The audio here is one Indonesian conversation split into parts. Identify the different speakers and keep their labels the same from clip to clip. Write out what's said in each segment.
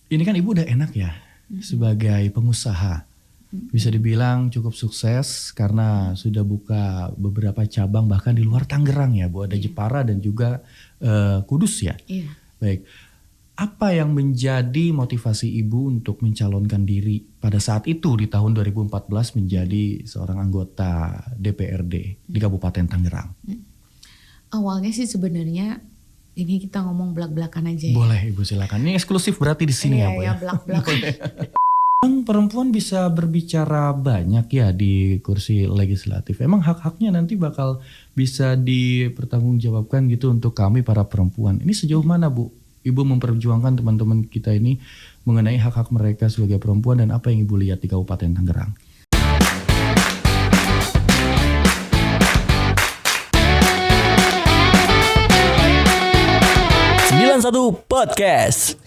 Speaker 1: Ini kan ibu udah enak ya sebagai pengusaha. Bisa dibilang cukup sukses karena sudah buka beberapa cabang bahkan di luar Tangerang ya Bu. Ada Jepara dan juga Kudus ya.
Speaker 2: Iya.
Speaker 1: Baik. Apa yang menjadi motivasi ibu untuk mencalonkan diri pada saat itu di tahun 2014 menjadi seorang anggota DPRD di Kabupaten Tangerang?
Speaker 2: Awalnya sih sebenarnya ini kita ngomong belak-belakan aja ya.
Speaker 1: Boleh ibu silakan. Ini eksklusif berarti di sini ya Bu ya.
Speaker 2: Iya, belak-belakan.
Speaker 1: Emang perempuan bisa berbicara banyak ya di kursi legislatif. Emang hak-haknya nanti bakal bisa dipertanggungjawabkan gitu untuk kami para perempuan. Ini sejauh mana Bu? Ibu memperjuangkan teman-teman kita ini mengenai hak-hak mereka sebagai perempuan dan apa yang Ibu lihat di Kabupaten Tangerang.
Speaker 3: Podcast.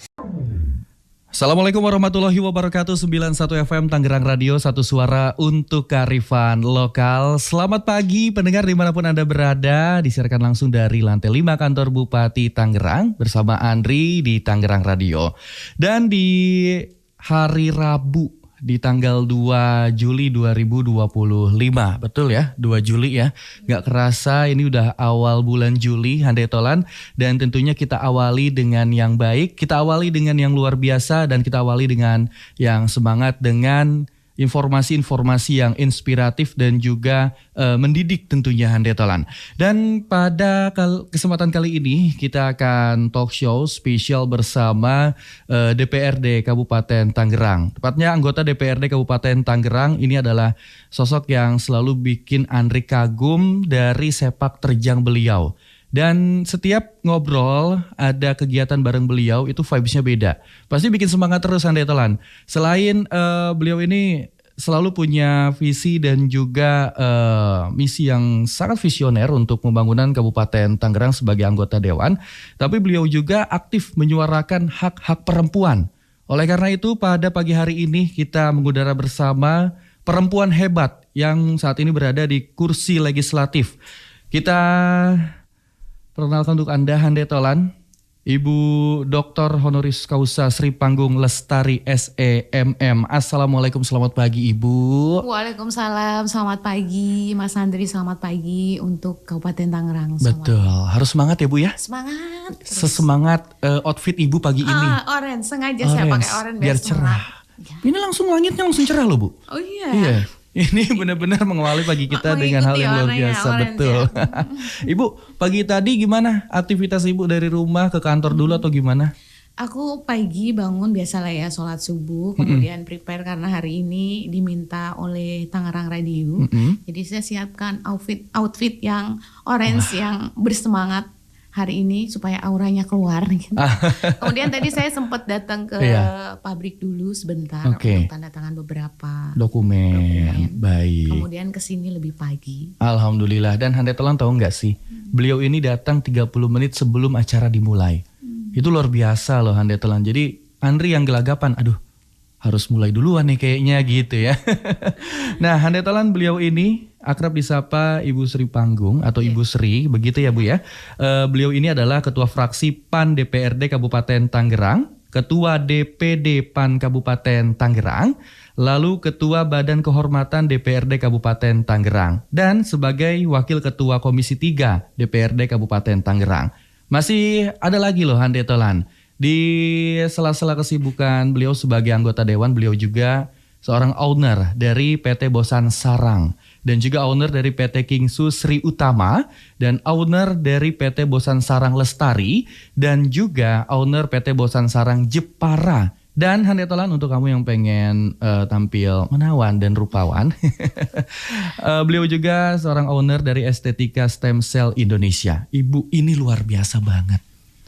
Speaker 1: Assalamualaikum warahmatullahi wabarakatuh. 91 FM Tangerang Radio, satu suara untuk kearifan lokal. Selamat pagi pendengar dimanapun Anda berada. Disiarkan langsung dari lantai 5 kantor Bupati Tangerang bersama Andri di Tangerang Radio. Dan di hari Rabu di tanggal 2 Juli 2025. Betul ya, 2 Juli ya. Gak kerasa ini udah awal bulan Juli, Handai Tolan. Dan tentunya kita awali dengan yang baik, kita awali dengan yang luar biasa, dan kita awali dengan yang semangat, dengan informasi-informasi yang inspiratif dan juga mendidik tentunya Handai Tolan. Dan pada kesempatan kali ini kita akan talk show spesial bersama DPRD Kabupaten Tangerang. Tepatnya anggota DPRD Kabupaten Tangerang ini adalah sosok yang selalu bikin Andri kagum dari sepak terjang beliau. Dan setiap ngobrol ada kegiatan bareng beliau itu vibes-nya beda. Pasti bikin semangat terus Handai Tolan. Selain beliau ini selalu punya visi dan juga misi yang sangat visioner untuk pembangunan Kabupaten Tangerang sebagai anggota dewan. Tapi beliau juga aktif menyuarakan hak-hak perempuan. Oleh karena itu pada pagi hari ini kita mengudara bersama perempuan hebat yang saat ini berada di kursi legislatif. Kita perkenalkan untuk Anda Handai Tolan, Ibu Dr. Honoris Causa Sri Panggung Lestari SEMM. Assalamualaikum, selamat pagi Ibu.
Speaker 2: Waalaikumsalam, selamat pagi Mas Andri, selamat pagi untuk Kabupaten Tangerang.
Speaker 1: Betul, harus semangat ya Bu ya.
Speaker 2: Semangat.
Speaker 1: Sesemangat outfit Ibu pagi ini.
Speaker 2: Orange, sengaja saya pakai orange
Speaker 1: biar cerah. Ya. Ini langsung langitnya langsung cerah loh Bu.
Speaker 2: Oh iya.
Speaker 1: Iya. Ini benar-benar mengawali pagi kita dengan hal yang luar biasa, betul. Ibu, pagi tadi gimana aktivitas Ibu dari rumah ke kantor dulu atau gimana?
Speaker 2: Aku pagi bangun biasalah ya, sholat subuh, kemudian prepare karena hari ini diminta oleh Tangerang Radio. Jadi saya siapkan outfit yang orange yang bersemangat hari ini supaya auranya keluar gitu. Kemudian tadi saya sempat datang ke pabrik dulu sebentar untuk tanda tangan beberapa dokumen.
Speaker 1: Baik.
Speaker 2: Kemudian kesini lebih pagi.
Speaker 1: Alhamdulillah. Dan Handai Tolan tahu nggak sih, beliau ini datang 30 menit sebelum acara dimulai. Itu luar biasa loh Handai Tolan. Jadi Andri yang gelagapan, aduh harus mulai duluan nih kayaknya gitu ya. Nah Handai Tolan, beliau ini akrab disapa Ibu Sri Panggung atau Ibu Sri, begitu ya Bu ya. Beliau ini adalah Ketua Fraksi PAN DPRD Kabupaten Tangerang, Ketua DPD PAN Kabupaten Tangerang, lalu Ketua Badan Kehormatan DPRD Kabupaten Tangerang, dan sebagai Wakil Ketua Komisi 3 DPRD Kabupaten Tangerang. Masih ada lagi loh Handai Tolan. Di sela-sela kesibukan beliau sebagai anggota dewan, beliau juga seorang owner dari PT Bosan Sarang dan juga owner dari PT Kingsu Sri Utama dan owner dari PT Bosan Sarang Lestari dan juga owner PT Bosan Sarang Jepara. Dan Handai Tolan, untuk kamu yang pengen tampil menawan dan rupawan, beliau juga seorang owner dari Estetika Stem Cell Indonesia. Ibu ini luar biasa banget.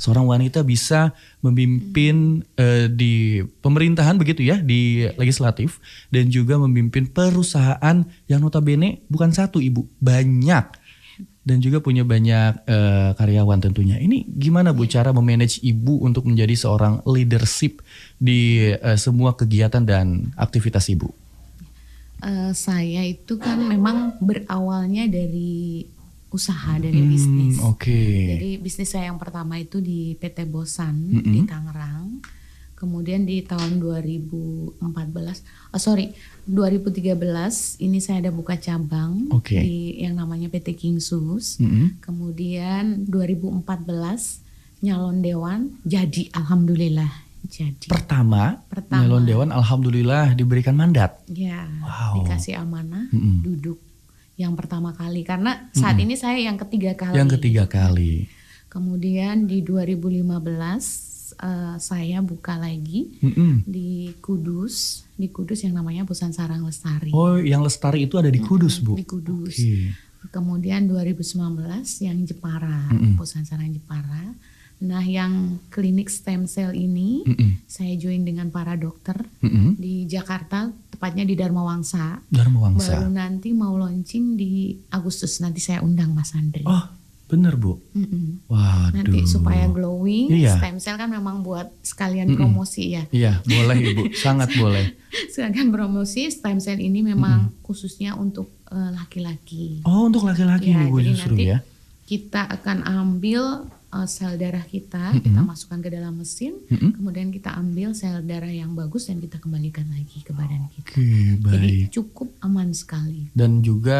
Speaker 1: Seorang wanita bisa memimpin di pemerintahan begitu ya, di legislatif, dan juga memimpin perusahaan yang notabene bukan satu Ibu, banyak, dan juga punya banyak karyawan tentunya. Ini gimana Bu cara memanage Ibu untuk menjadi seorang leadership di semua kegiatan dan aktivitas Ibu?
Speaker 2: Saya itu kan memang berawalnya dari usaha, dari bisnis. Jadi bisnis saya yang pertama itu di PT Bosan di Tangerang. Kemudian di tahun 2013 ini saya ada buka cabang di yang namanya PT King Sus. Kemudian 2014 nyalon dewan, jadi alhamdulillah jadi.
Speaker 1: Pertama nyalon dewan alhamdulillah diberikan mandat.
Speaker 2: Ya, dikasih amanah duduk yang pertama kali karena saat ini saya yang ketiga kali.
Speaker 1: Yang ketiga kali.
Speaker 2: Kemudian di 2015 saya buka lagi di Kudus yang namanya Perusahaan Sarang Lestari.
Speaker 1: Oh, yang Lestari itu ada di Kudus, Bu?
Speaker 2: Di Kudus. Kemudian 2019 yang Jepara, Perusahaan Sarang Jepara. Nah, yang klinik stem cell ini saya join dengan para dokter di Jakarta, tepatnya di Dharma Wangsa. Baru nanti mau launching di Agustus, nanti saya undang Mas Andri.
Speaker 1: Oh, bener Bu? Waduh.
Speaker 2: Nanti supaya glowing, stem cell kan memang buat sekalian promosi ya.
Speaker 1: Iya, boleh Ibu, sangat boleh.
Speaker 2: Sekalian promosi, stem cell ini memang khususnya untuk laki-laki.
Speaker 1: Oh, untuk laki-laki
Speaker 2: ya,
Speaker 1: Bu
Speaker 2: jadi
Speaker 1: justru
Speaker 2: nanti
Speaker 1: ya?
Speaker 2: Kita akan ambil sel darah kita masukkan ke dalam mesin, kemudian kita ambil sel darah yang bagus dan kita kembalikan lagi ke badan kita.
Speaker 1: Baik.
Speaker 2: Jadi cukup aman sekali.
Speaker 1: Dan juga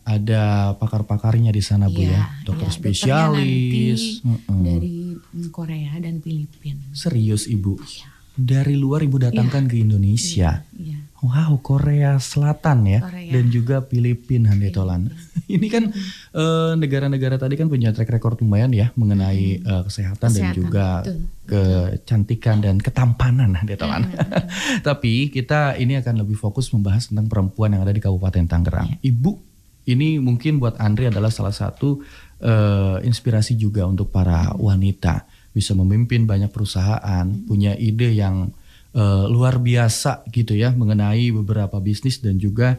Speaker 1: ada pakar-pakarnya di sana Bu ya, dokter spesialis
Speaker 2: dari Korea dan Filipina.
Speaker 1: Serius Ibu?
Speaker 2: Iya.
Speaker 1: Dari luar Ibu datangkan ke Indonesia.
Speaker 2: Iya.
Speaker 1: Wow, Korea Selatan ya, dan juga Filipina Handetolan. Ini kan negara-negara tadi kan punya track record lumayan ya mengenai kesehatan dan juga kecantikan dan ketampanan Handetolan. Tapi kita ini akan lebih fokus membahas tentang perempuan yang ada di Kabupaten Tangerang. Ibu, ini mungkin buat Andri adalah salah satu inspirasi juga untuk para wanita. Bisa memimpin banyak perusahaan, punya ide yang luar biasa gitu ya mengenai beberapa bisnis dan juga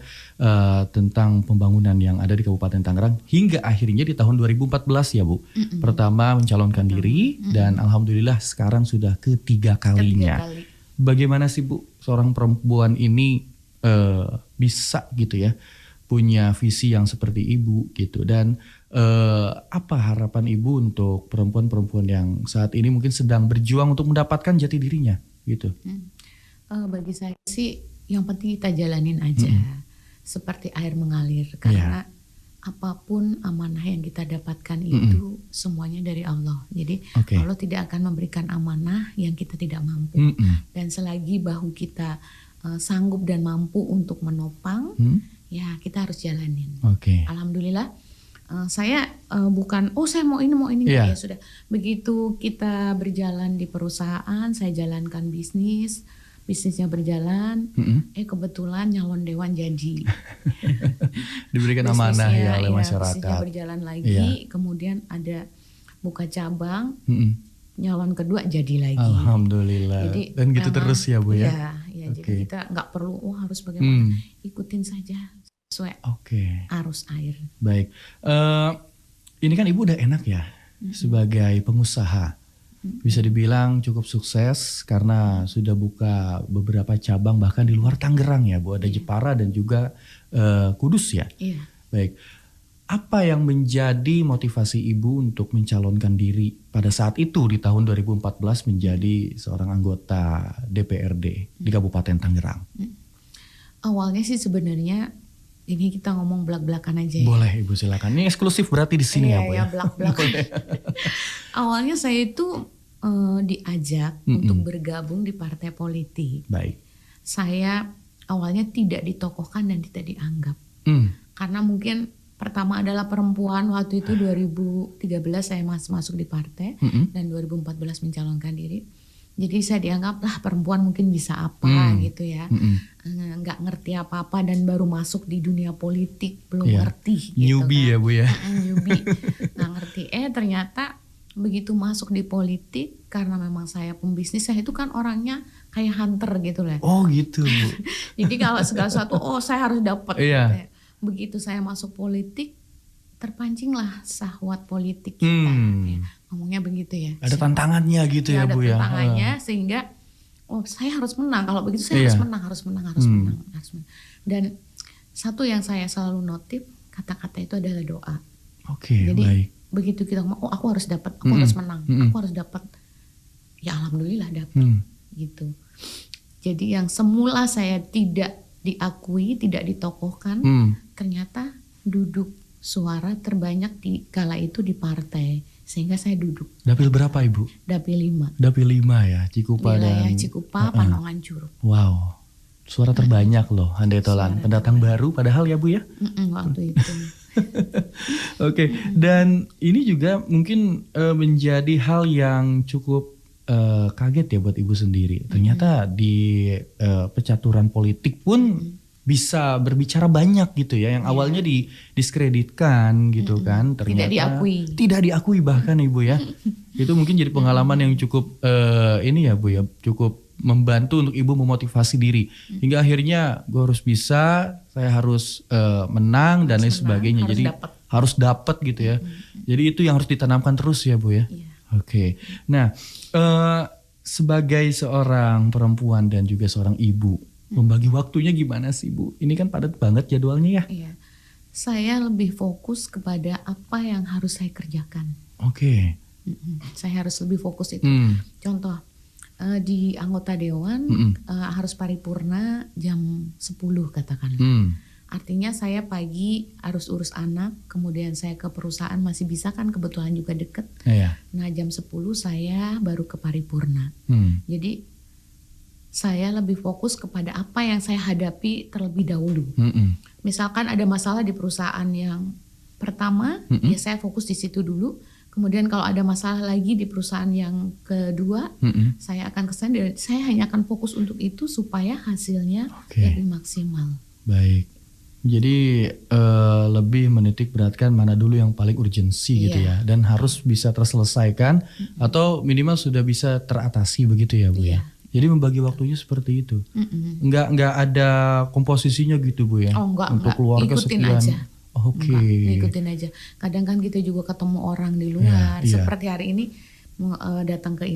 Speaker 1: tentang pembangunan yang ada di Kabupaten Tangerang hingga akhirnya di tahun 2014 ya Bu. Pertama mencalonkan diri dan alhamdulillah sekarang sudah ketiga kalinya. Bagaimana sih Bu seorang perempuan ini bisa gitu ya punya visi yang seperti Ibu gitu, dan apa harapan Ibu untuk perempuan-perempuan yang saat ini mungkin sedang berjuang untuk mendapatkan jati dirinya gitu?
Speaker 2: Bagi saya sih yang penting kita jalanin aja seperti air mengalir, karena apapun amanah yang kita dapatkan itu semuanya dari Allah. Jadi Allah tidak akan memberikan amanah yang kita tidak mampu. Dan selagi bahu kita sanggup dan mampu untuk menopang, ya kita harus jalanin. Alhamdulillah. Saya bukan saya mau ini enggak, ya sudah. Begitu kita berjalan di perusahaan, saya jalankan bisnisnya berjalan, kebetulan nyalon dewan jadi.
Speaker 1: Diberikan amanah ya oleh masyarakat.
Speaker 2: Bisnisnya berjalan lagi, kemudian ada buka cabang, nyalon kedua jadi lagi.
Speaker 1: Alhamdulillah. Jadi, dan gitu terus ya Bu ya?
Speaker 2: Iya, jadi kita nggak perlu harus bagaimana, ikutin saja sesuai arus air.
Speaker 1: Baik, ini kan Ibu udah enak ya sebagai pengusaha, bisa dibilang cukup sukses karena sudah buka beberapa cabang bahkan di luar Tangerang ya Bu, ada Jepara dan juga Kudus ya. Baik, apa yang menjadi motivasi Ibu untuk mencalonkan diri pada saat itu di tahun 2014 menjadi seorang anggota DPRD di Kabupaten Tangerang?
Speaker 2: Awalnya sih sebenarnya ini kita ngomong belak-belakan aja ya.
Speaker 1: Boleh Ibu silakan. Ini eksklusif berarti di sini ya Bu ya.
Speaker 2: Belak-belakan. Awalnya saya itu diajak untuk bergabung di partai politik.
Speaker 1: Baik.
Speaker 2: Saya awalnya tidak ditokohkan dan tidak dianggap. Karena mungkin pertama adalah perempuan, waktu itu 2013 saya masuk di partai dan 2014 mencalonkan diri. Jadi saya dianggap perempuan mungkin bisa apa gitu ya, nggak ngerti apa-apa dan baru masuk di dunia politik belum ngerti.
Speaker 1: Newbie gitu kan. Ya Bu ya.
Speaker 2: Newbie, nggak ngerti. Ternyata begitu masuk di politik karena memang saya pembisnis, saya itu kan orangnya kayak hunter gitu lah.
Speaker 1: Oh gitu Bu.
Speaker 2: Jadi kalau segala sesuatu saya harus dapat. Gitu ya. Begitu saya masuk politik, terpancinglah syahwat politik kita. Ngomongnya begitu ya.
Speaker 1: Ada tantangannya gitu ya Bu ya.
Speaker 2: Ada tantangannya sehingga saya harus menang. Kalau begitu saya harus menang. Dan satu yang saya selalu notif, kata-kata itu adalah doa. Jadi
Speaker 1: baik.
Speaker 2: Begitu kita ngomong, aku harus dapat, aku harus menang, aku harus dapat. Ya alhamdulillah dapat. gitu. Jadi yang semula saya tidak diakui, tidak ditokohkan, ternyata duduk suara terbanyak di kala itu di partai, sehingga saya duduk.
Speaker 1: Dapil berapa Ibu?
Speaker 2: Dapil 5.
Speaker 1: Dapil 5 ya, Cikupa
Speaker 2: wilayah
Speaker 1: dan
Speaker 2: Cikupa, Panongan Curug.
Speaker 1: Wow, suara terbanyak loh Handai Tolan. Pendatang baru padahal ya Bu ya.
Speaker 2: Waktu itu.
Speaker 1: Oke, dan ini juga mungkin menjadi hal yang cukup kaget ya buat Ibu sendiri. Ternyata di pencaturan politik pun bisa berbicara banyak gitu ya. Yang awalnya didiskreditkan gitu kan. Ternyata tidak diakui bahkan Ibu ya. Itu mungkin jadi pengalaman yang cukup ini ya Bu ya, cukup membantu untuk Ibu memotivasi diri. Hingga akhirnya gue harus bisa, saya harus menang dan lain sebagainya. Jadi harus dapat gitu ya. Jadi itu yang harus ditanamkan terus ya Bu ya. Oke. Nah, sebagai seorang perempuan dan juga seorang ibu, membagi waktunya gimana sih Bu? Ini kan padat banget jadwalnya ya.
Speaker 2: Iya. Saya lebih fokus kepada apa yang harus saya kerjakan.
Speaker 1: Oke.
Speaker 2: Saya harus lebih fokus itu. Contoh, di anggota dewan harus paripurna jam 10 katakanlah. Artinya saya pagi harus urus anak, kemudian saya ke perusahaan masih bisa kan, kebetulan juga deket. Nah jam 10 saya baru ke paripurna. Jadi saya lebih fokus kepada apa yang saya hadapi terlebih dahulu. Misalkan ada masalah di perusahaan yang pertama, ya saya fokus di situ dulu. Kemudian kalau ada masalah lagi di perusahaan yang kedua, saya akan kesana dan saya hanya akan fokus untuk itu supaya hasilnya lebih maksimal.
Speaker 1: Baik. Jadi lebih menitik beratkan mana dulu yang paling urgensi gitu ya, dan harus bisa terselesaikan atau minimal sudah bisa teratasi begitu ya Bu ya. Jadi membagi waktunya seperti itu. Enggak ada komposisinya gitu Bu ya.
Speaker 2: Oh enggak,
Speaker 1: untuk keluarga
Speaker 2: ikutin
Speaker 1: sekian.
Speaker 2: aja.
Speaker 1: Oke.
Speaker 2: Ikutin aja. Kadang kan kita juga ketemu orang di luar. Seperti hari ini datang ke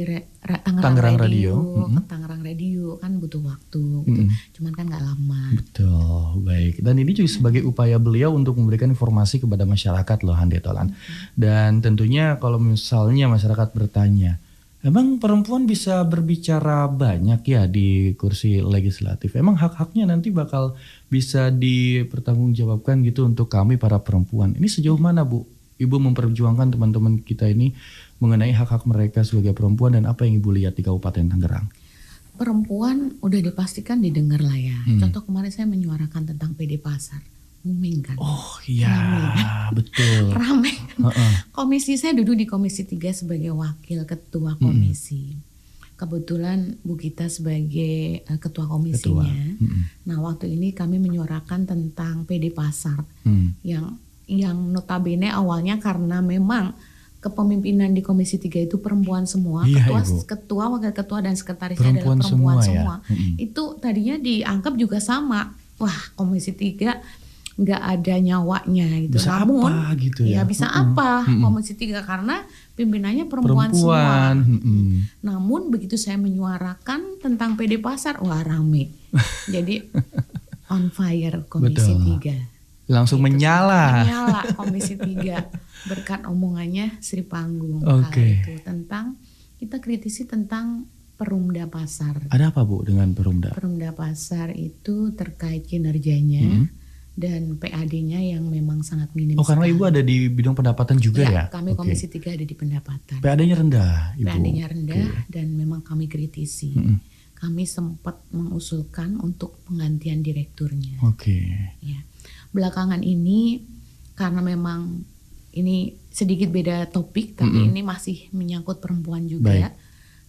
Speaker 2: Tangerang Radio. Ke Tangerang Radio kan butuh waktu gitu. Cuman kan gak lama.
Speaker 1: Betul, baik. Dan ini juga sebagai upaya beliau untuk memberikan informasi kepada masyarakat loh Handai Tolan. Dan tentunya kalau misalnya masyarakat bertanya, emang perempuan bisa berbicara banyak ya di kursi legislatif? Emang hak-haknya nanti bakal bisa dipertanggungjawabkan gitu untuk kami para perempuan? Ini sejauh mana Bu? Ibu memperjuangkan teman-teman kita ini mengenai hak-hak mereka sebagai perempuan dan apa yang Ibu lihat di Kabupaten Tangerang?
Speaker 2: Perempuan udah dipastikan didengar lah ya. Contoh kemarin saya menyuarakan tentang PD Pasar. Booming kan.
Speaker 1: Oh iya, betul.
Speaker 2: Rame kan. Komisi, saya duduk di Komisi 3 sebagai wakil ketua komisi. Kebetulan Bu Gita sebagai ketua komisinya. Nah waktu ini kami menyuarakan tentang PD Pasar. Yang notabene awalnya karena memang kepemimpinan di Komisi 3 itu perempuan semua. Ketua, wakil ketua dan sekretarisnya adalah perempuan semua. Itu tadinya dianggap juga sama. Wah Komisi 3 nggak ada nyawanya gitu.
Speaker 1: Bisa
Speaker 2: Namun
Speaker 1: apa gitu ya?
Speaker 2: Bisa apa Komisi 3 karena pimpinannya perempuan semua. Namun begitu saya menyuarakan tentang PD Pasar, wah rame. Jadi on fire Komisi 3.
Speaker 1: Langsung menyala
Speaker 2: Komisi 3 berkat omongannya Sri Panggung kala itu tentang kita kritisi tentang Perumda Pasar.
Speaker 1: Ada apa Bu dengan Perumda?
Speaker 2: Perumda Pasar itu terkait kinerjanya dan PAD-nya yang memang sangat minim.
Speaker 1: Karena Ibu ada di bidang pendapatan juga ya?
Speaker 2: Kami Komisi 3 ada di pendapatan.
Speaker 1: PAD-nya rendah Ibu?
Speaker 2: PAD-nya rendah dan memang kami kritisi. Kami sempat mengusulkan untuk penggantian direkturnya. Ya. Belakangan ini karena memang ini sedikit beda topik tapi ini masih menyangkut perempuan juga.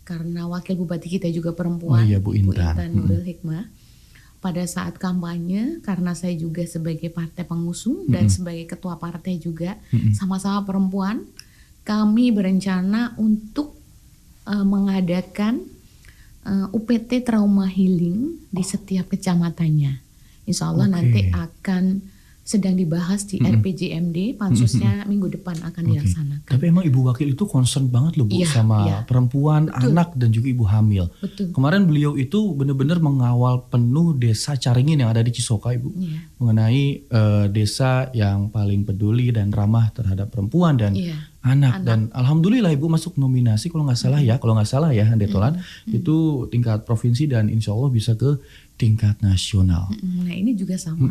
Speaker 2: Karena wakil bupati kita juga perempuan,
Speaker 1: Bu Intan
Speaker 2: Nurul Hikmah. Pada saat kampanye karena saya juga sebagai partai pengusung dan sebagai ketua partai juga sama-sama perempuan, kami berencana untuk mengadakan UPT Trauma Healing di setiap kecamatannya. Insya Allah nanti akan sedang dibahas di RPJMD, pansusnya minggu depan akan dilaksanakan.
Speaker 1: Tapi emang Ibu Wakil itu concern banget loh Bu sama perempuan, anak dan juga ibu hamil. Kemarin beliau itu benar-benar mengawal penuh desa Caringin yang ada di Cisoka Ibu. Mengenai desa yang paling peduli dan ramah terhadap perempuan dan anak. Dan alhamdulillah Ibu masuk nominasi kalau nggak salah ya Handetolan itu tingkat provinsi dan insya Allah bisa ke tingkat nasional.
Speaker 2: Nah ini juga sama.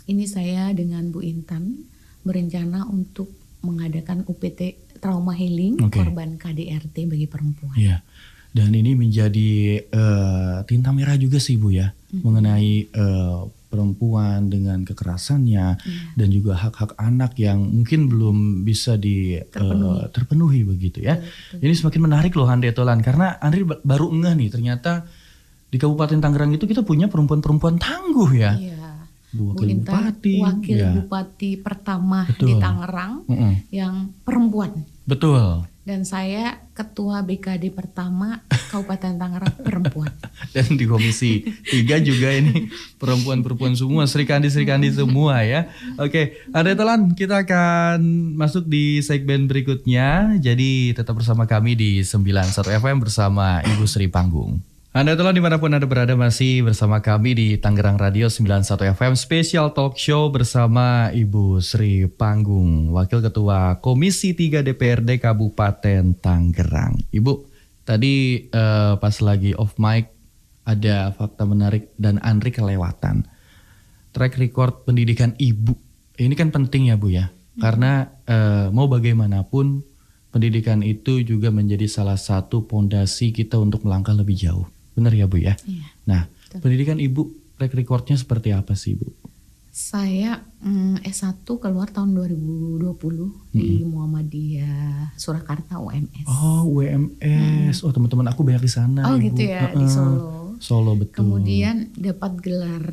Speaker 2: Ini saya dengan Bu Intan berencana untuk mengadakan UPT trauma healing korban KDRT bagi perempuan.
Speaker 1: Iya. Dan ini menjadi tinta merah juga sih Bu ya, mengenai perempuan dengan kekerasannya dan juga hak-hak anak yang mungkin belum bisa terpenuhi begitu ya. Ini semakin menarik loh Handetolan, karena Andri baru ngeh nih ternyata di Kabupaten Tangerang itu kita punya perempuan-perempuan tangguh ya.
Speaker 2: Iya.
Speaker 1: Bu
Speaker 2: Intan
Speaker 1: Bupati,
Speaker 2: wakil bupati pertama di Tangerang yang perempuan.
Speaker 1: Betul.
Speaker 2: Dan saya ketua BKD pertama Kabupaten Tangerang perempuan.
Speaker 1: Dan di Komisi 3 juga ini perempuan-perempuan semua, Serikandi semua ya. Oke, Handetolan, kita akan masuk di segmen berikutnya. Jadi tetap bersama kami di 91 FM bersama Ibu Sri Panggung. Handetolan dimanapun Anda berada masih bersama kami di Tangerang Radio 91 FM Special Talk Show bersama Ibu Sri Panggung, Wakil Ketua Komisi 3 DPRD Kabupaten Tangerang. Ibu, tadi pas lagi off mic ada fakta menarik dan Andri kelewatan. Track record pendidikan Ibu, ini kan penting ya Bu ya, karena mau bagaimanapun pendidikan itu juga menjadi salah satu pondasi kita untuk melangkah lebih jauh. Benar ya Bu ya?
Speaker 2: Iya,
Speaker 1: nah,
Speaker 2: betul.
Speaker 1: pendidikan Ibu, track recordnya seperti apa sih Bu?
Speaker 2: Saya S1 keluar tahun 2020 di Muhammadiyah Surakarta UMS.
Speaker 1: Oh UMS, oh teman-teman aku banyak di sana.
Speaker 2: Oh
Speaker 1: Ibu.
Speaker 2: gitu ya, di Solo.
Speaker 1: Solo betul.
Speaker 2: Kemudian dapat gelar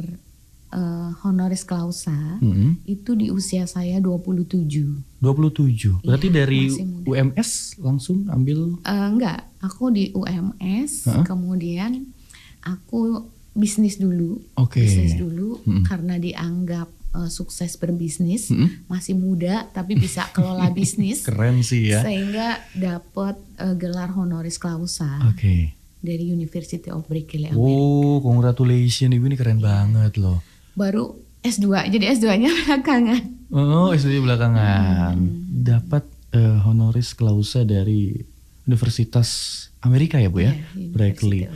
Speaker 2: honoris clausa itu di usia saya 27.
Speaker 1: 27, berarti
Speaker 2: Iya,
Speaker 1: dari
Speaker 2: masih muda.
Speaker 1: UMS langsung ambil?
Speaker 2: Enggak, aku di UMS, kemudian aku bisnis dulu. Bisnis dulu karena dianggap sukses berbisnis, masih muda tapi bisa kelola bisnis.
Speaker 1: Keren sih ya.
Speaker 2: Sehingga dapat gelar honoris clausa dari University of Berkeley.
Speaker 1: Oh, congratulations Ibu, ini keren banget loh.
Speaker 2: Baru S2, jadi S2-nya belakangan.
Speaker 1: Oh, S2 belakangan. Dapat honoris clausa dari Universitas Amerika ya Bu ya, Berkeley.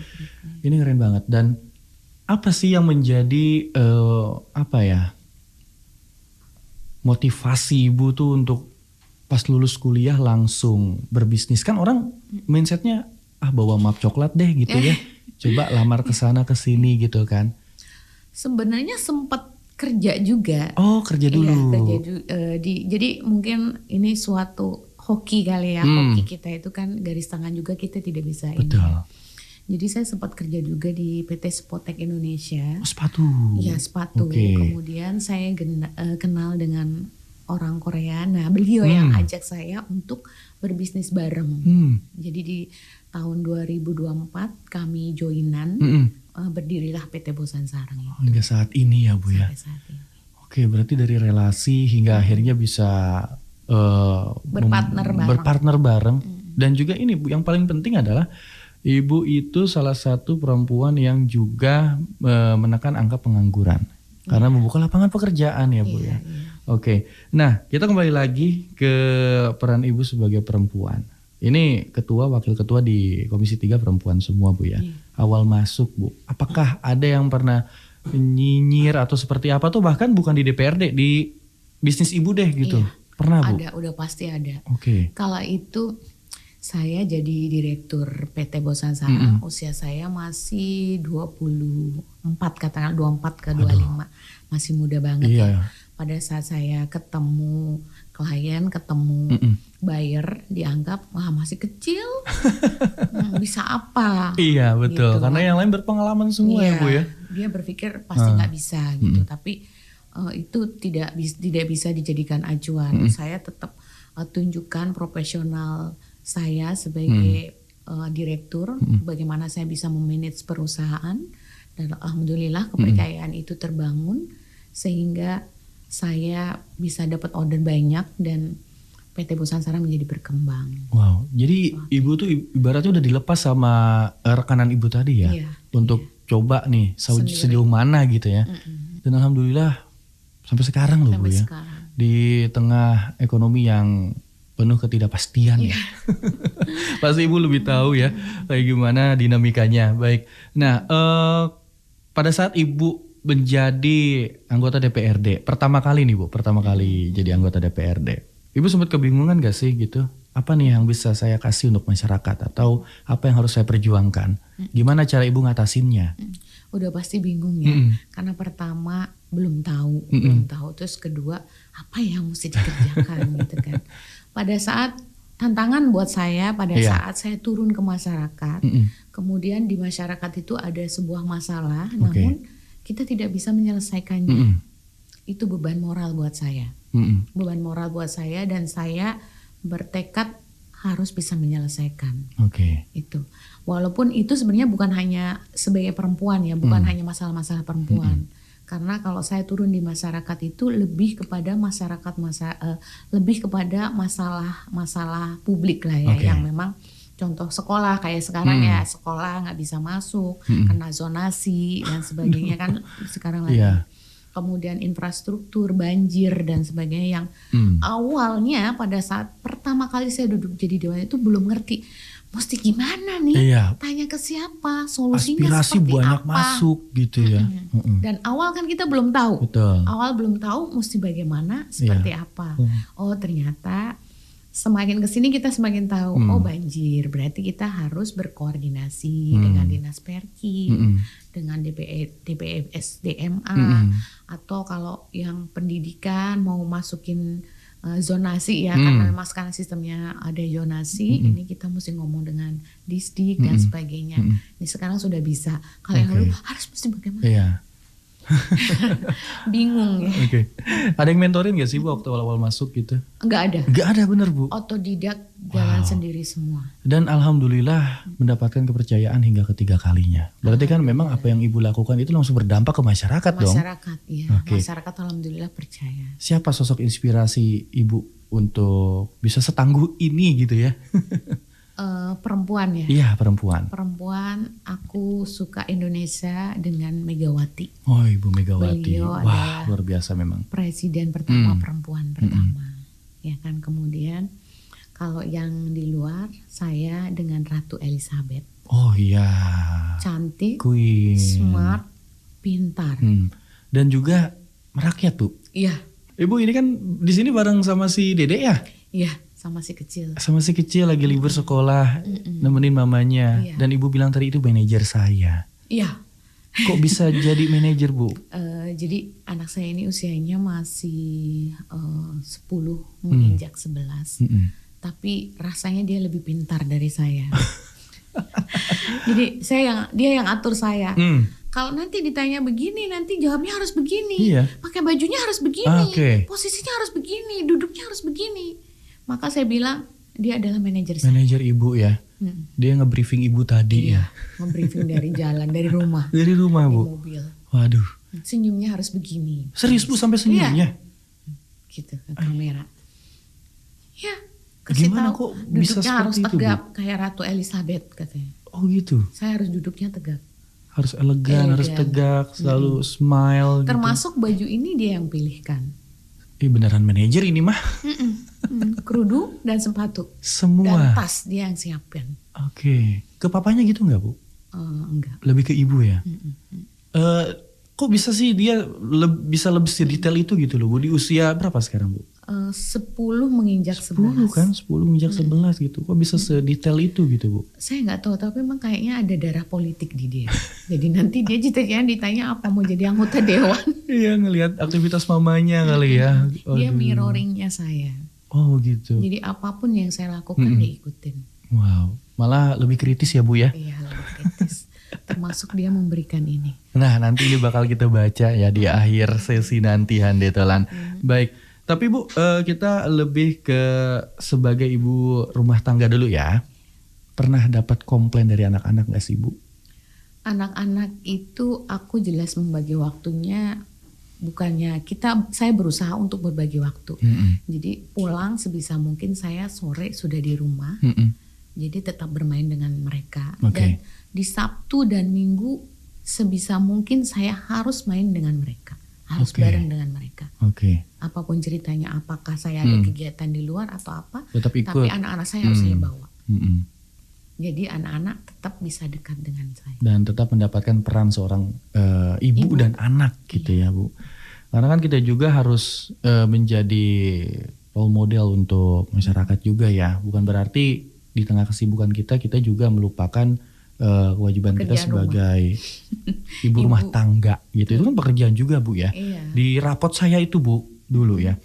Speaker 1: Ini keren banget. Dan apa sih yang menjadi motivasi Ibu tuh untuk pas lulus kuliah langsung berbisnis? Kan orang mindsetnya bawa map coklat deh gitu ya. Coba lamar ke sana ke sini gitu kan.
Speaker 2: Sebenarnya sempat kerja juga.
Speaker 1: Oh, kerja dulu.
Speaker 2: Iya, jadi mungkin ini suatu hoki kali ya. Hoki kita itu kan garis tangan juga kita tidak bisa ini.
Speaker 1: Betul.
Speaker 2: Jadi saya sempat kerja juga di PT Spotek Indonesia.
Speaker 1: Oh, sepatu.
Speaker 2: Iya, sepatu. Kemudian saya kenal dengan orang Korea. Nah, beliau yang ajak saya untuk berbisnis bareng. Jadi di tahun 2024 kami joinan. Berdirilah PT Bosan Sarang itu.
Speaker 1: Hingga saat ini ya Bu ya.
Speaker 2: Saat ini.
Speaker 1: Oke, berarti dari relasi hingga akhirnya bisa berpartner bareng. Dan juga ini Bu, yang paling penting adalah Ibu itu salah satu perempuan yang juga menekan angka pengangguran. Karena membuka lapangan pekerjaan ya Bu ya. Oke, nah kita kembali lagi ke peran Ibu sebagai perempuan. Ini ketua, wakil ketua di Komisi 3 perempuan semua Bu ya. Awal masuk Bu, apakah ada yang pernah nyinyir atau seperti apa tuh, bahkan bukan di DPRD, di bisnis Ibu deh gitu? Pernah Bu?
Speaker 2: Ada, udah pasti ada.
Speaker 1: Oke.
Speaker 2: Kala itu saya jadi direktur PT Bosan Sarang, usia saya masih 24, katakan 24 ke 25. Masih muda banget ya. Pada saat saya ketemu klien, ketemu buyer, dianggap wah masih kecil, bisa apa?
Speaker 1: Iya betul, gitu. Karena yang lain berpengalaman semua ya Bu ya.
Speaker 2: Dia berpikir pasti nggak bisa gitu, tapi itu tidak bisa dijadikan acuan. Saya tetap tunjukkan profesional saya sebagai direktur, bagaimana saya bisa memanage perusahaan, dan alhamdulillah kepercayaan itu terbangun sehingga saya bisa dapat order banyak dan PT Bosan Sarang menjadi berkembang.
Speaker 1: Wow, jadi Ibu tuh ibaratnya udah dilepas sama rekanan Ibu tadi ya, untuk coba nih sejauh mana gitu ya. Dan alhamdulillah sampai sekarang loh Bu ya. Di tengah ekonomi yang penuh ketidakpastian ya. Pasti ibu lebih tahu ya kayak gimana dinamikanya. Baik. Nah, pada saat ibu menjadi anggota DPRD pertama kali nih Bu, pertama kali jadi anggota DPRD, ibu sempat kebingungan gak sih gitu? Apa nih yang bisa saya kasih untuk masyarakat atau apa yang harus saya perjuangkan? Gimana cara ibu ngatasinnya?
Speaker 2: Udah pasti bingung ya, karena pertama belum tahu, terus kedua apa yang mesti dikerjakan gitu kan. Pada saat tantangan buat saya pada saat saya turun ke masyarakat, kemudian di masyarakat itu ada sebuah masalah, namun kita tidak bisa menyelesaikannya. Itu beban moral buat saya, beban moral buat saya dan saya bertekad harus bisa menyelesaikan. Itu. Walaupun itu sebenarnya bukan hanya sebagai perempuan ya, bukan hanya masalah-masalah perempuan. Karena kalau saya turun di masyarakat itu lebih kepada lebih kepada masalah publik lah ya, yang memang contoh sekolah kayak sekarang ya, sekolah nggak bisa masuk karena zonasi dan sebagainya kan sekarang lagi. Kemudian infrastruktur, banjir dan sebagainya yang awalnya pada saat pertama kali saya duduk jadi dewan itu belum ngerti mesti gimana nih, tanya ke siapa, solusinya
Speaker 1: aspirasi
Speaker 2: seperti
Speaker 1: banyak
Speaker 2: apa.
Speaker 1: masuk gitu ya.
Speaker 2: Dan awal kan kita belum tahu. Awal belum tahu mesti bagaimana, seperti apa. Oh ternyata semakin kesini kita semakin tahu. Oh banjir, berarti kita harus berkoordinasi dengan Dinas Perki, dengan DPS DMA, atau kalau yang pendidikan mau masukin zonasi ya, karena memang sekarang sistemnya ada zonasi, ini kita mesti ngomong dengan Disdik dan sebagainya. Ini sekarang sudah bisa. Kalau yang dulu harus mesti bagaimana? Bingung ya.
Speaker 1: Ada yang mentorin gak sih Bu waktu awal-awal masuk gitu?
Speaker 2: Enggak ada.
Speaker 1: Enggak ada, bener Bu.
Speaker 2: Otodidak, jalan sendiri semua.
Speaker 1: Dan alhamdulillah mendapatkan kepercayaan hingga ketiga kalinya. Berarti kan memang apa yang Ibu lakukan itu langsung berdampak ke masyarakat dong?
Speaker 2: Masyarakat, iya. Masyarakat alhamdulillah percaya.
Speaker 1: Siapa sosok inspirasi Ibu untuk bisa setangguh ini gitu ya?
Speaker 2: Perempuan ya?
Speaker 1: Iya, perempuan.
Speaker 2: Perempuan, aku suka Indonesia dengan Megawati.
Speaker 1: Oh, Ibu Megawati.
Speaker 2: Beliau
Speaker 1: wah, luar biasa memang.
Speaker 2: Presiden pertama, perempuan pertama. Ya kan, kemudian kalau yang di luar, saya dengan Ratu Elizabeth.
Speaker 1: Oh iya.
Speaker 2: Cantik,
Speaker 1: Queen.
Speaker 2: smart, pintar.
Speaker 1: Dan juga merakyat Bu.
Speaker 2: Iya.
Speaker 1: Ibu ini kan di sini bareng sama si Dede ya?
Speaker 2: Iya. Sama si kecil.
Speaker 1: Sama si kecil lagi libur sekolah, nemenin mamanya. Dan Ibu bilang tadi itu manajer saya.
Speaker 2: Iya.
Speaker 1: Kok bisa jadi manajer Bu?
Speaker 2: Jadi anak saya ini usianya masih 10 menginjak 11. Tapi rasanya dia lebih pintar dari saya. Jadi dia yang atur saya. Kalau nanti ditanya begini, nanti jawabnya harus begini. Pakai bajunya harus begini. Posisinya harus begini, duduknya harus begini. Maka saya bilang dia adalah manajer saya.
Speaker 1: Manajer Ibu ya. Dia nge-briefing Ibu tadi ya.
Speaker 2: Nge-briefing dari jalan, dari rumah.
Speaker 1: Dari rumah Bu.
Speaker 2: Di mobil.
Speaker 1: Waduh.
Speaker 2: Senyumnya harus begini.
Speaker 1: Serius Bu sampai senyumnya?
Speaker 2: Gitu ke kamera. Ya.
Speaker 1: Gimana kok bisa
Speaker 2: duduknya harus
Speaker 1: seperti itu
Speaker 2: tegap
Speaker 1: Bu?
Speaker 2: kayak Ratu Elizabeth katanya.
Speaker 1: Oh gitu.
Speaker 2: Saya harus duduknya tegap.
Speaker 1: Harus elegan, harus tegak, selalu smile.
Speaker 2: Termasuk baju ini dia yang pilihkan.
Speaker 1: Beneran manajer ini mah.
Speaker 2: Kerudung dan sepatu.
Speaker 1: Semua.
Speaker 2: Dan tas dia yang siapkan.
Speaker 1: Ke papanya gitu nggak Bu?
Speaker 2: Enggak.
Speaker 1: Lebih ke ibu ya. Kok bisa sih dia bisa lebih sedetail itu gitu loh Bu? Di usia berapa sekarang Bu?
Speaker 2: 10 menginjak 11.
Speaker 1: 10 kan, 10 menginjak 11 gitu. Kok bisa sedetail itu gitu Bu?
Speaker 2: Saya nggak tahu, tapi memang kayaknya ada darah politik di dia. Jadi nanti dia cita-citanya ditanya apa mau jadi anggota dewan.
Speaker 1: Iya, ngelihat aktivitas mamanya kali ya.
Speaker 2: Dia mirroringnya saya.
Speaker 1: Oh gitu.
Speaker 2: Jadi apapun yang saya lakukan dia ikutin.
Speaker 1: Wow, malah lebih kritis ya Bu ya?
Speaker 2: Iya, lebih kritis. Termasuk dia memberikan ini.
Speaker 1: Nah, nanti ini bakal kita baca ya di akhir sesi nanti Hande Tolan. Baik. Tapi Bu, kita lebih ke sebagai ibu rumah tangga dulu ya. Pernah dapat komplain dari anak-anak gak sih Bu?
Speaker 2: Anak-anak itu aku jelas membagi waktunya, bukannya saya berusaha untuk berbagi waktu. Jadi pulang sebisa mungkin saya sore sudah di rumah. Jadi tetap bermain dengan mereka. Dan di Sabtu dan Minggu sebisa mungkin saya harus main dengan mereka. harus bareng dengan mereka.
Speaker 1: Oke.
Speaker 2: Apapun ceritanya, apakah saya ada kegiatan di luar atau apa,
Speaker 1: Tetap ikut.
Speaker 2: tapi anak-anak saya harus saya bawa.
Speaker 1: Mm-mm.
Speaker 2: Jadi anak-anak tetap bisa dekat dengan saya.
Speaker 1: Dan tetap mendapatkan peran seorang ibu dan anak gitu ya Bu. Karena kan kita juga harus menjadi role model untuk masyarakat juga ya. Bukan berarti di tengah kesibukan kita juga melupakan kewajiban kita sebagai ibu rumah tangga gitu. Itu kan pekerjaan juga Bu ya.
Speaker 2: Iya.
Speaker 1: Di rapot saya itu Bu dulu ya.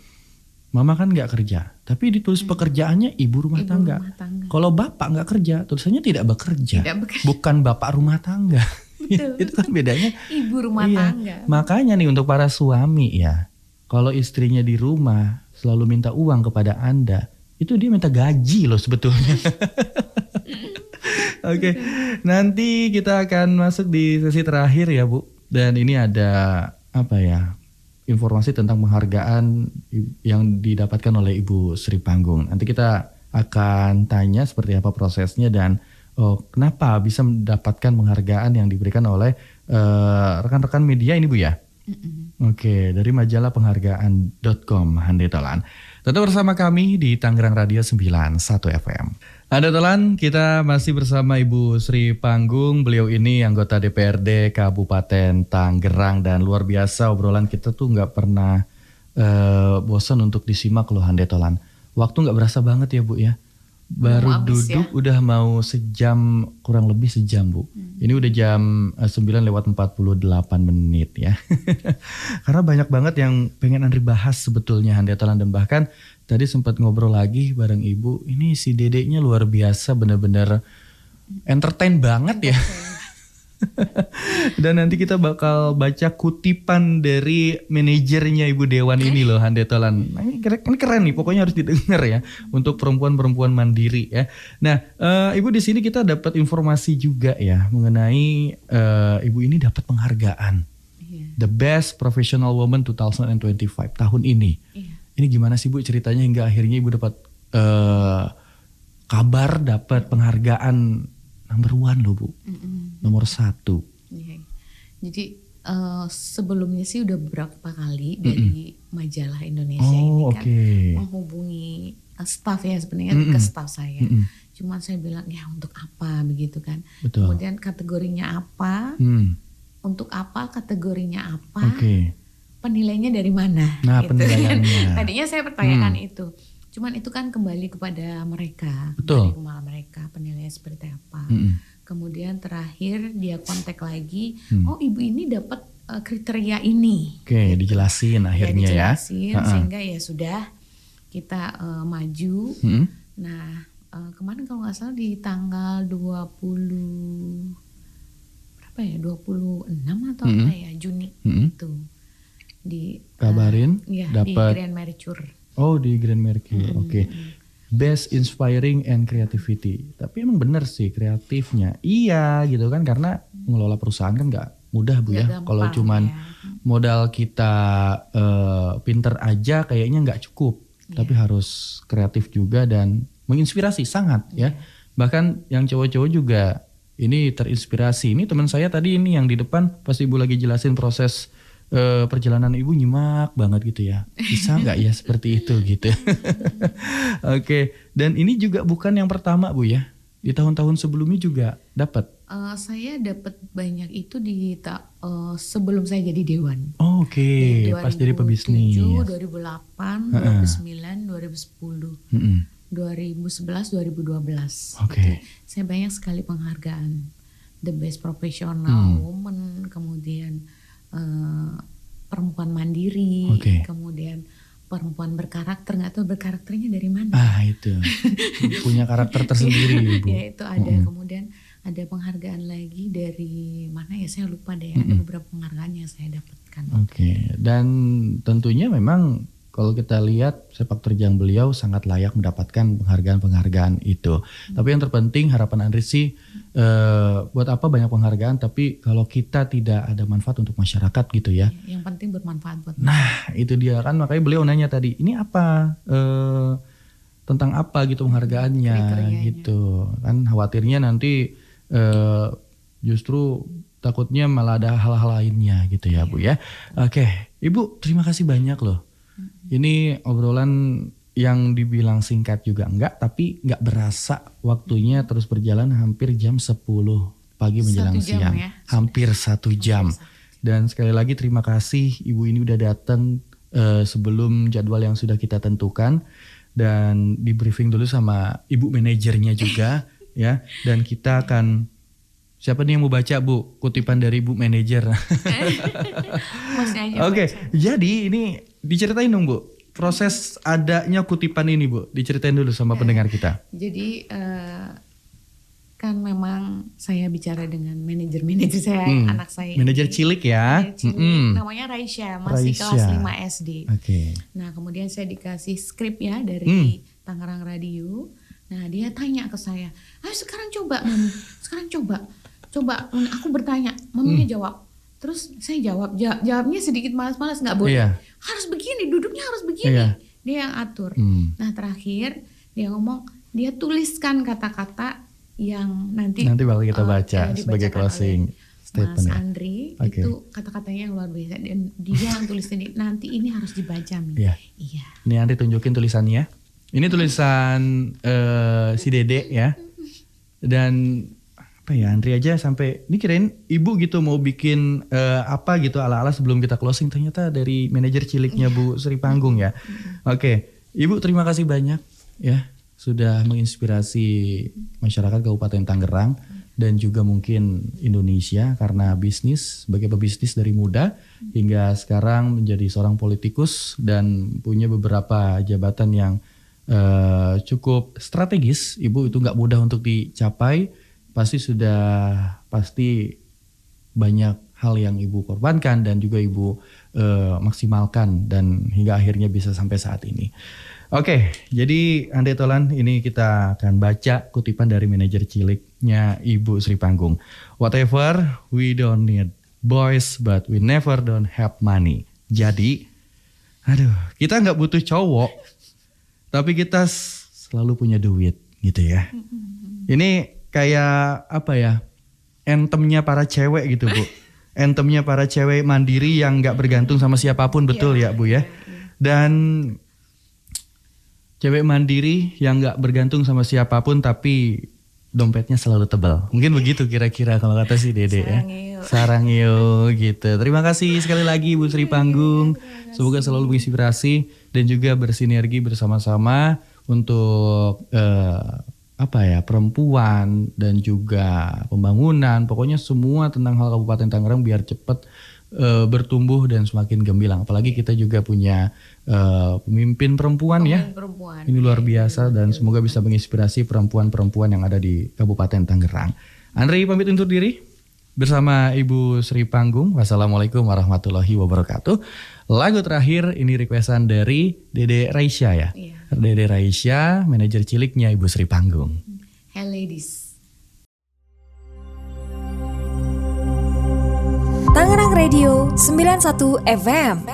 Speaker 1: Mama kan nggak kerja, tapi ditulis pekerjaannya ibu rumah tangga. Kalau bapak nggak kerja, tulisannya tidak bekerja. Bukan bapak rumah tangga.
Speaker 2: Betul.
Speaker 1: Itu kan bedanya.
Speaker 2: Ibu rumah tangga.
Speaker 1: Makanya nih untuk para suami ya, kalau istrinya di rumah selalu minta uang kepada Anda, itu dia minta gaji loh sebetulnya. Oke, nanti kita akan masuk di sesi terakhir ya Bu. Dan ini ada informasi tentang penghargaan yang didapatkan oleh Ibu Sri Panggung. Nanti kita akan tanya seperti apa prosesnya dan kenapa bisa mendapatkan penghargaan yang diberikan oleh rekan-rekan media ini Bu ya. Oke, dari majalah penghargaan.com Hande Tolan. Tetap bersama kami di Tangerang Radio 91 FM. Hande Tolan, kita masih bersama Ibu Sri Panggung. Beliau ini anggota DPRD Kabupaten Tangerang dan luar biasa obrolan kita tuh nggak pernah bosan untuk disimak loh Hande Tolan. Waktu nggak berasa banget ya Bu ya. Baru duduk ya. Udah mau sejam, kurang lebih sejam Bu. Ini udah jam 9:48 ya. Karena banyak banget yang pengen Andri bahas sebetulnya Hande Tolan. Dan bahkan tadi sempat ngobrol lagi bareng Ibu. Ini si dedeknya luar biasa, bener-bener entertain banget ya. Dan nanti kita bakal baca kutipan dari manajernya Ibu Dewan ini loh Hande Tolan. Nah, ini keren nih, pokoknya harus didengar ya untuk perempuan-perempuan mandiri ya. Nah, Ibu di sini kita dapat informasi juga ya mengenai Ibu ini dapat penghargaan The Best Professional Woman 2025 tahun ini. Ini gimana sih Bu ceritanya hingga akhirnya Ibu dapat kabar dapat penghargaan number 1 loh Bu. Nomor 1.
Speaker 2: Jadi sebelumnya sih udah beberapa kali dari majalah Indonesia ini kan menghubungi staf ya sebenarnya ke staf saya. Cuman saya bilang ya untuk apa begitu kan. Betul. Kemudian kategorinya apa, untuk apa kategorinya apa, penilainya dari mana.
Speaker 1: Nah
Speaker 2: gitu.
Speaker 1: penilaiannya.
Speaker 2: Tadinya saya pertanyakan itu. Cuman itu kan kembali kepada mereka.
Speaker 1: Betul.
Speaker 2: Kembali kepada mereka penilaian seperti apa. Kemudian terakhir dia kontak lagi, oh ibu ini dapat kriteria ini.
Speaker 1: Oke, gitu. Dijelasin akhirnya ya.
Speaker 2: Dijelasin sehingga ya sudah kita maju. Nah kemarin kalau nggak salah di tanggal 26 atau apa ya Juni itu di
Speaker 1: kabarin
Speaker 2: dapat di Grand Mercure.
Speaker 1: Oh di Grand Mercure, oke. Best Inspiring and Creativity. Tapi emang bener sih kreatifnya. Iya gitu kan karena mengelola perusahaan kan gak mudah Bu ya. Kalau cuman modal kita pinter aja kayaknya gak cukup. Tapi harus kreatif juga dan menginspirasi sangat ya. Bahkan yang cowok-cowok juga ini terinspirasi. Ini teman saya tadi ini yang di depan pas Ibu lagi jelasin proses perjalanan Ibu nyimak banget gitu ya. Bisa nggak ya seperti itu gitu. Oke. Dan ini juga bukan yang pertama Bu ya. Di tahun-tahun sebelumnya juga dapat.
Speaker 2: Saya dapat banyak itu di sebelum saya jadi dewan.
Speaker 1: Oh, oke. Pas jadi pebisnis.
Speaker 2: 2007, 2008, 2009, 2010, 2011, 2012.
Speaker 1: Oke.
Speaker 2: Saya banyak sekali penghargaan. The Best Professional Woman, kemudian perempuan mandiri, kemudian perempuan berkarakter, nggak tahu berkarakternya dari mana.
Speaker 1: Itu punya karakter tersendiri Bu.
Speaker 2: Ya itu ada. Kemudian ada penghargaan lagi dari mana ya saya lupa deh. Ada beberapa penghargaan yang saya dapatkan.
Speaker 1: Oke. Dan tentunya memang kalau kita lihat sepak terjang beliau sangat layak mendapatkan penghargaan-penghargaan itu. Tapi yang terpenting harapan Andri sih buat apa banyak penghargaan tapi kalau kita tidak ada manfaat untuk masyarakat gitu ya.
Speaker 2: Yang penting bermanfaat buat masyarakat.
Speaker 1: Nah itu dia kan makanya beliau nanya tadi ini apa tentang apa gitu penghargaannya gitu. Kan khawatirnya nanti justru takutnya malah ada hal-hal lainnya gitu ya Bu ya. Oke. Ibu terima kasih banyak loh. Ini obrolan yang dibilang singkat juga enggak, tapi enggak berasa waktunya terus berjalan hampir jam 10 pagi menjelang
Speaker 2: 1 jam
Speaker 1: siang.
Speaker 2: ya.
Speaker 1: Hampir 1 jam. Dan sekali lagi terima kasih Ibu ini udah datang sebelum jadwal yang sudah kita tentukan. Dan di briefing dulu sama Ibu manajernya juga ya. Dan kita akan, siapa nih yang mau baca Bu kutipan dari Ibu manajer? Oke, jadi ini diceritain dong Bu, proses adanya kutipan ini Bu, diceritain dulu sama pendengar kita.
Speaker 2: Jadi kan memang saya bicara dengan manajer saya, anak saya.
Speaker 1: Manajer cilik ya.
Speaker 2: Manajer cilik, namanya Raisya, masih kelas 5 SD.
Speaker 1: Oke.
Speaker 2: Nah kemudian saya dikasih skrip ya dari Tangerang Radio. Nah dia tanya ke saya, ayo sekarang coba Mami, sekarang coba. Aku bertanya, Maminya jawab. Terus saya jawabnya sedikit malas-malas, nggak boleh.
Speaker 1: Iya.
Speaker 2: Harus begini, duduknya harus begini.
Speaker 1: Iya.
Speaker 2: Dia yang atur. Nah terakhir dia ngomong, dia tuliskan kata-kata yang nanti
Speaker 1: bakal kita baca sebagai
Speaker 2: dibacakan
Speaker 1: closing
Speaker 2: oleh
Speaker 1: statement
Speaker 2: Mas
Speaker 1: ya.
Speaker 2: Andri. Itu kata-katanya yang luar biasa dan dia yang tulis sendiri. Nanti ini harus dibaca Mi.
Speaker 1: Iya.
Speaker 2: Iya.
Speaker 1: Ini Andri tunjukin tulisannya. Ini tulisan si Dede ya. Dan apa ya, Andri aja sampai ini kirain Ibu gitu mau bikin apa gitu ala-ala sebelum kita closing, ternyata dari manajer ciliknya Bu Sri Panggung ya. Oke, Ibu terima kasih banyak ya sudah menginspirasi masyarakat Kabupaten Tangerang dan juga mungkin Indonesia karena bisnis, sebagai pebisnis dari muda hingga sekarang menjadi seorang politikus dan punya beberapa jabatan yang cukup strategis. Ibu itu nggak mudah untuk dicapai, pasti banyak hal yang Ibu korbankan dan juga Ibu maksimalkan dan hingga akhirnya bisa sampai saat ini. Oke, jadi Ande Tolan, ini kita akan baca kutipan dari manajer ciliknya Ibu Sri Panggung. Whatever we don't need boys, but we never don't have money. Jadi, kita nggak butuh cowok, tapi kita selalu punya duit, gitu ya. Ini kayak apa ya? Anthemnya para cewek gitu Bu. Anthemnya para cewek mandiri yang nggak bergantung sama siapapun, betul ya Bu ya. Dan cewek mandiri yang nggak bergantung sama siapapun tapi dompetnya selalu tebal. Mungkin begitu kira-kira kalau kata si Dede ya. Sarang yuk gitu. Terima kasih sekali lagi Bu Sri Panggung. Semoga selalu menginspirasi dan juga bersinergi bersama-sama untuk perempuan dan juga pembangunan. Pokoknya semua tentang hal Kabupaten Tangerang biar cepat bertumbuh dan semakin gemilang. Apalagi kita juga punya pemimpin perempuan ya. Ini luar biasa dan semoga bisa menginspirasi perempuan-perempuan yang ada di Kabupaten Tangerang. Andri pamit undur diri bersama Ibu Sri Panggung. Wassalamualaikum warahmatullahi wabarakatuh. Lagu terakhir ini requestan dari Dede Raisya ya. Iya. Dede Raisya, manajer ciliknya Ibu Sri Panggung.
Speaker 2: Hey ladies.
Speaker 4: Tangerang Radio 91 FM.